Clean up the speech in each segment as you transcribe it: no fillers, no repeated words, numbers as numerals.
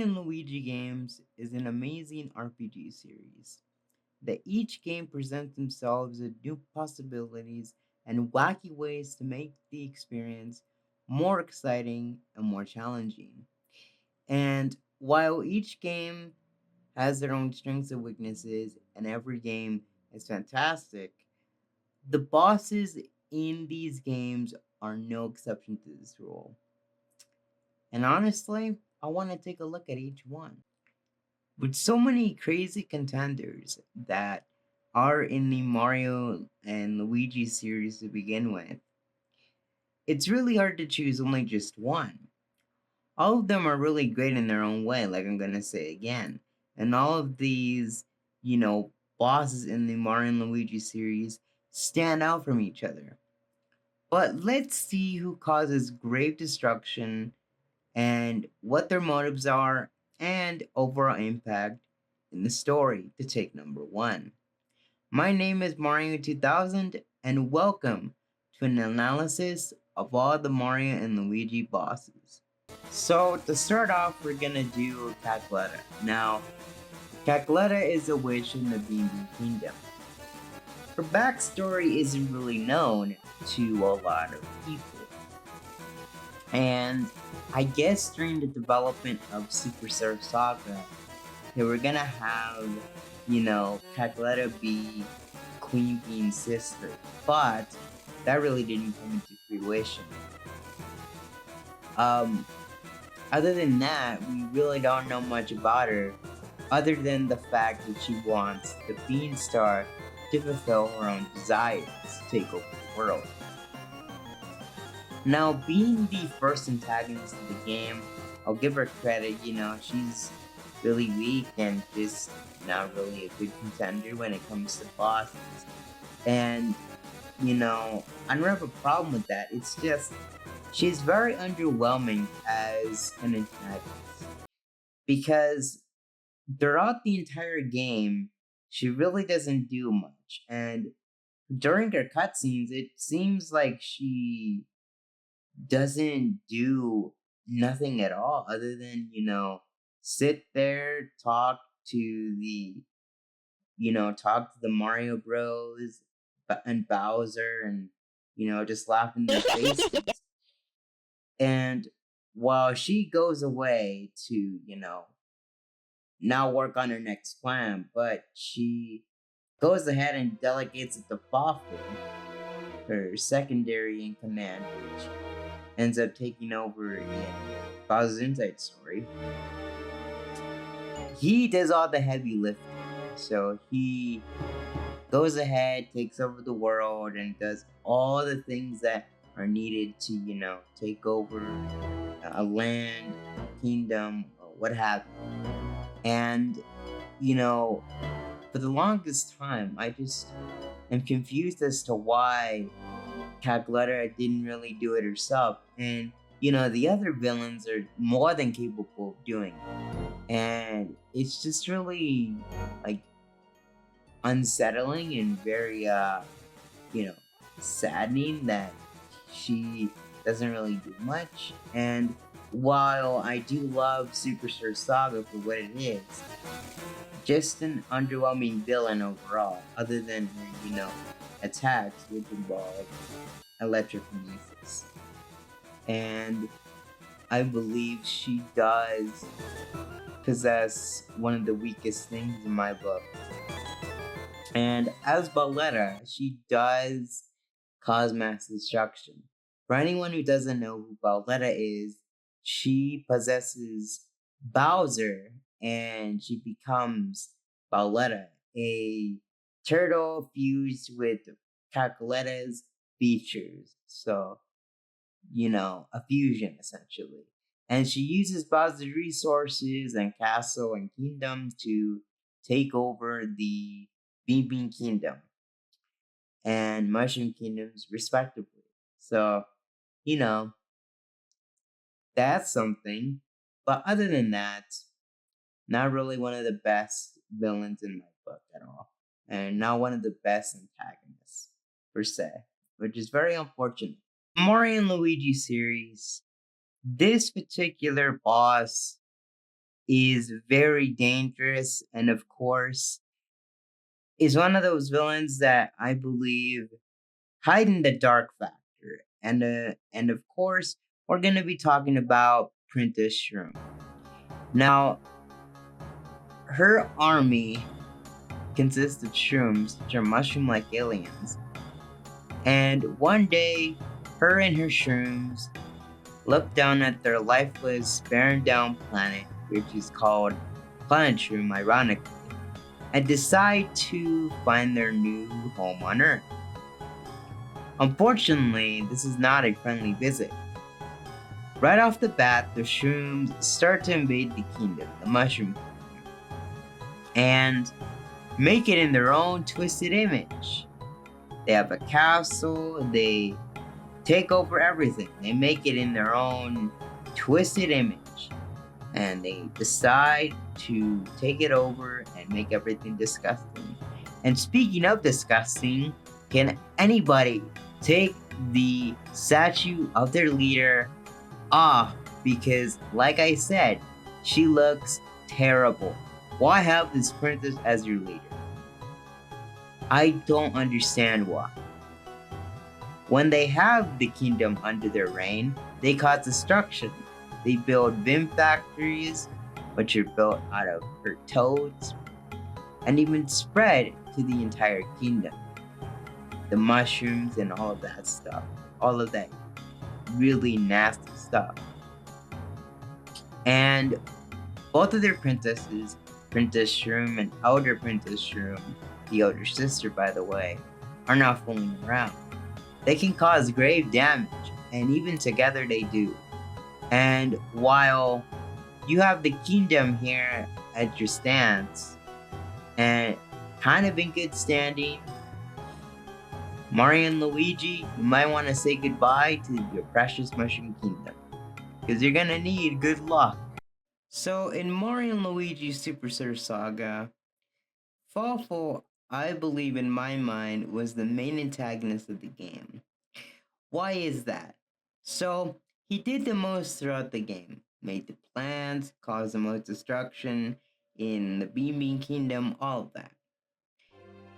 Mario and Luigi games is an amazing RPG series that each game presents themselves with new possibilities and wacky ways to make the experience more exciting and more challenging. And while each game has their own strengths and weaknesses, and every game is fantastic, the bosses in these games are no exception to this rule. And honestly, I want to take a look at each one. With so many crazy contenders that are in the Mario and Luigi series to begin with, it's really hard to choose only just one. All of them are really great in their own way, like I'm gonna say again. And all of these, bosses in the Mario and Luigi series stand out from each other. But let's see who causes grave destruction and what their motives are and overall impact in the story to take number one. My name is Mario 2000 and welcome to an analysis of all the Mario and Luigi bosses. So to start off, we're gonna do Cackletta. Now, Cackletta is a witch in the Bean Kingdom. Her backstory isn't really known to a lot of people. And I guess during the development of Superstar Saga, they were gonna have, Cackletta be Queen Bean's sister. But that really didn't come into fruition. Um, Other than that, we really don't know much about her, other than the fact that she wants the Beanstar to fulfill her own desires to take over the world. Now, being the first antagonist of the game, I'll give her credit, she's really weak and just not really a good contender when it comes to bosses. And, I don't have a problem with that. It's just, she's very underwhelming as an antagonist. Because throughout the entire game, she really doesn't do much. And during her cutscenes, it seems like she doesn't do nothing at all other than, sit there, to the, talk to the Mario Bros and Bowser and, just laugh in their faces. And while she goes away to, now work on her next plan, but she goes ahead and delegates it to Fawful, her secondary in command, which ends up taking over in Bowser's Inside Story. He does all the heavy lifting, so he goes ahead, takes over the world, and does all the things that are needed to, take over a land, kingdom, or what have you. And, for the longest time, I just am confused as to why Cackletta didn't really do it herself. And, the other villains are more than capable of doing it. And it's just really, like, unsettling and very, saddening that she doesn't really do much. And while I do love Superstar Saga for what it is, just an underwhelming villain overall, other than her, attacks which involve electrokinesis. And I believe she does possess one of the weakest things in my book. And as Bowletta, she does cause mass destruction. For anyone who doesn't know who Bowletta is, she possesses Bowser and she becomes Bowletta, a turtle fused with Cackletta's features. So, a fusion essentially. And she uses Bowser's resources and castle and kingdom to take over the Bean Kingdom and Mushroom Kingdoms, respectively. So, you know, that's something. But other than that, not really one of the best villains in my book at all. And not one of the best antagonists, per se, which is very unfortunate. Mario and Luigi series, this particular boss is very dangerous and, of course, is one of those villains that I believe hide in the dark factor. And of course, we're going to be talking about Princess Shroom. Now, her army consists of shrooms, which are mushroom like aliens. And one day, her and her shrooms look down at their lifeless, barren down planet, which is called Planet Shroom, ironically, and decide to find their new home on Earth. Unfortunately, this is not a friendly visit. Right off the bat, the shrooms start to invade the kingdom, the mushroom kingdom, and make it in their own twisted image. They have a castle, they take over everything, they make it in their own twisted image, and they decide to take it over and make everything disgusting. And speaking of disgusting, can anybody take the statue of their leader off? Because, like I said, she looks terrible. Why have this princess as your leader? I don't understand why. When they have the kingdom under their reign, they cause destruction. They build Vim factories, which are built out of her toads, and even spread to the entire kingdom. The mushrooms and all of that stuff. All of that really nasty stuff. And both of their princesses, Princess Shroom and Elder Princess Shroom, the elder sister by the way, are not fooling around. They can cause grave damage, and even together they do. And while you have the kingdom here at your stance, and kind of in good standing, Mario and Luigi, you might want to say goodbye to your precious Mushroom Kingdom, because you're gonna need good luck. So, in Mario and Luigi Superstar Saga, Fawful, I believe in my mind, was the main antagonist of the game. Why is that? So, he did the most throughout the game. Made the plans, caused the most destruction in the Bean Kingdom, all of that.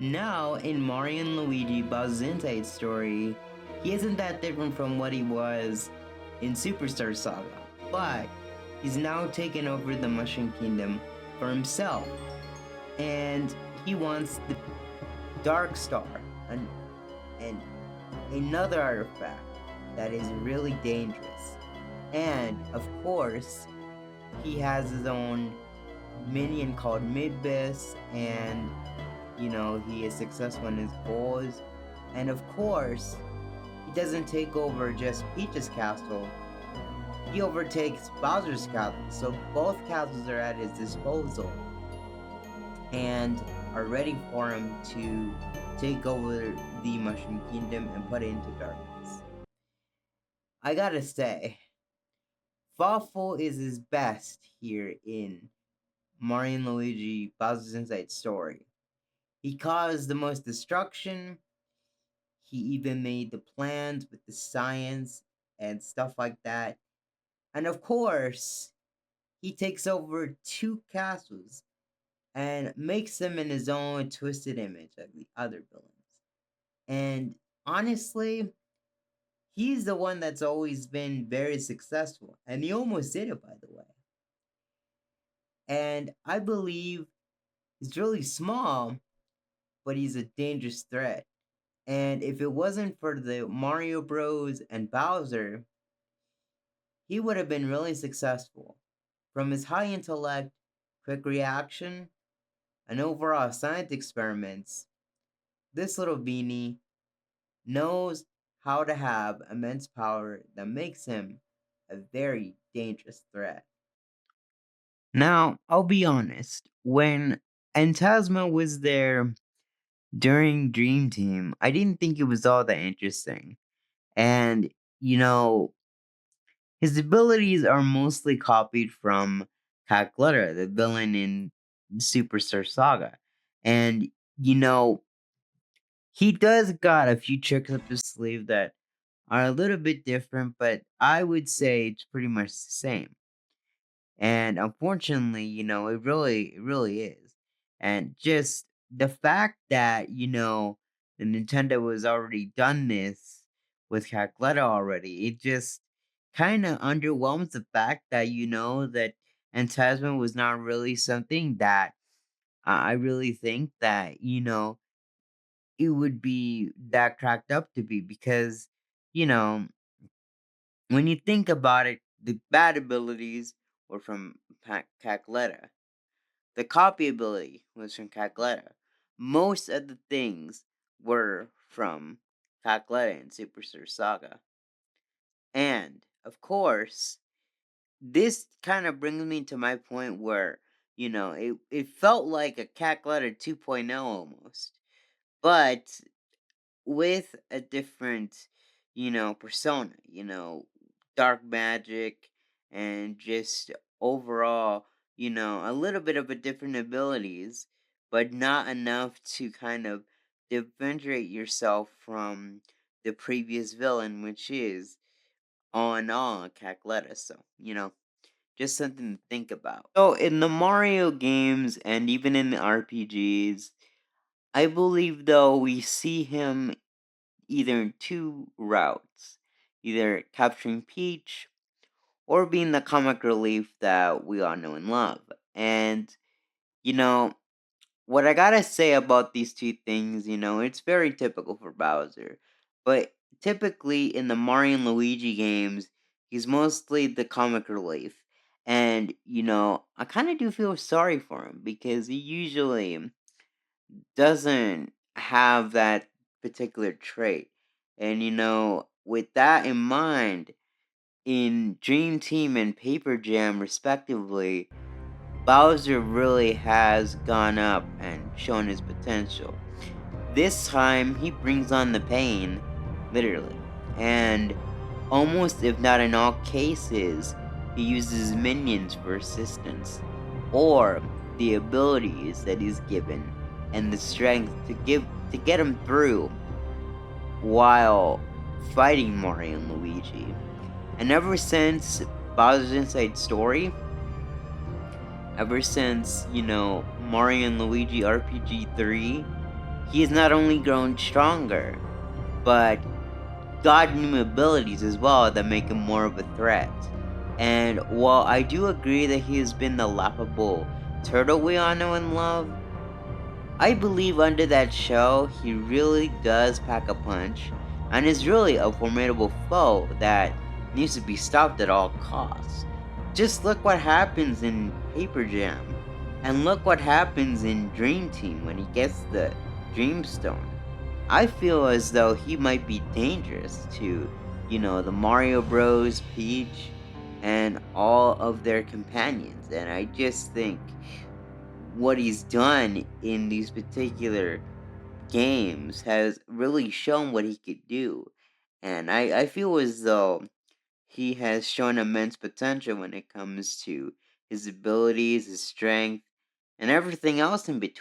Now, in Mario and Luigi Bowser's Inside Story, he isn't that different from what he was in Superstar Saga, but he's now taken over the Mushroom Kingdom for himself, and he wants the Dark Star, and another artifact that is really dangerous. And of course, he has his own minion called Midbis, and he is successful in his goals. And of course, he doesn't take over just Peach's castle, he overtakes Bowser's castle. So both castles are at his disposal and are ready for him to take over the Mushroom Kingdom and put it into darkness. I gotta say, Fawful is his best here in Mario and Luigi Bowser's Inside Story. He caused the most destruction. He even made the plans with the science and stuff like that. And of course, he takes over two castles and makes them in his own twisted image like the other villains. And honestly, he's the one that's always been very successful. And he almost did it, by the way. And I believe he's really small, but he's a dangerous threat. And if it wasn't for the Mario Bros. And Bowser, he would have been really successful. From his high intellect, quick reaction, and overall science experiments, this little beanie knows how to have immense power that makes him a very dangerous threat. Now, I'll be honest, when Antasma was there during Dream Team, I didn't think it was all that interesting. And, you know, his abilities are mostly copied from Cackletta, the villain in Superstar Saga. And, you know, he does got a few tricks up his sleeve that are a little bit different, but I would say it's pretty much the same. And unfortunately, it really is. And just the fact that, the Nintendo has already done this with Cackletta already, it just kind of underwhelms the fact that, that Entasment was not really something that I really think that, it would be that cracked up to be because, you know, when you think about it, the bad abilities were from Cackletta. The copy ability was from Cackletta. Most of the things were from Cackletta and Superstar Saga. And, of course, this kind of brings me to my point where, it felt like a Cackletta 2.0 almost. But with a different, persona, dark magic and just overall, a little bit of a different abilities, but not enough to kind of differentiate yourself from the previous villain, which is all in all Cackletta. So, just something to think about. So in the Mario games and even in the RPGs, I believe though we see him either in two routes, either capturing Peach or being the comic relief that we all know and love. And, you know, what I gotta say about these two things, it's very typical for Bowser. But typically in the Mario and Luigi games, he's mostly the comic relief. And, I kind of do feel sorry for him because he usually doesn't have that particular trait. And with that in mind, in Dream Team and Paper Jam respectively, Bowser really has gone up and shown his potential. This time he brings on the pain, literally. And almost if not in all cases, he uses minions for assistance, or the abilities that he's given and the strength to get him through while fighting Mario and Luigi. And ever since Bowser's Inside Story, ever since, Mario and Luigi RPG 3, he has not only grown stronger, but got new abilities as well that make him more of a threat. And while I do agree that he has been the laughable turtle we all know and love, I believe under that shell he really does pack a punch and is really a formidable foe that needs to be stopped at all costs. Just look what happens in Paper Jam, and look what happens in Dream Team when he gets the Dreamstone. I feel as though he might be dangerous to, the Mario Bros, Peach, and all of their companions. And I just think what he's done in these particular games has really shown what he could do. And I feel as though he has shown immense potential when it comes to his abilities, his strength, and everything else in between.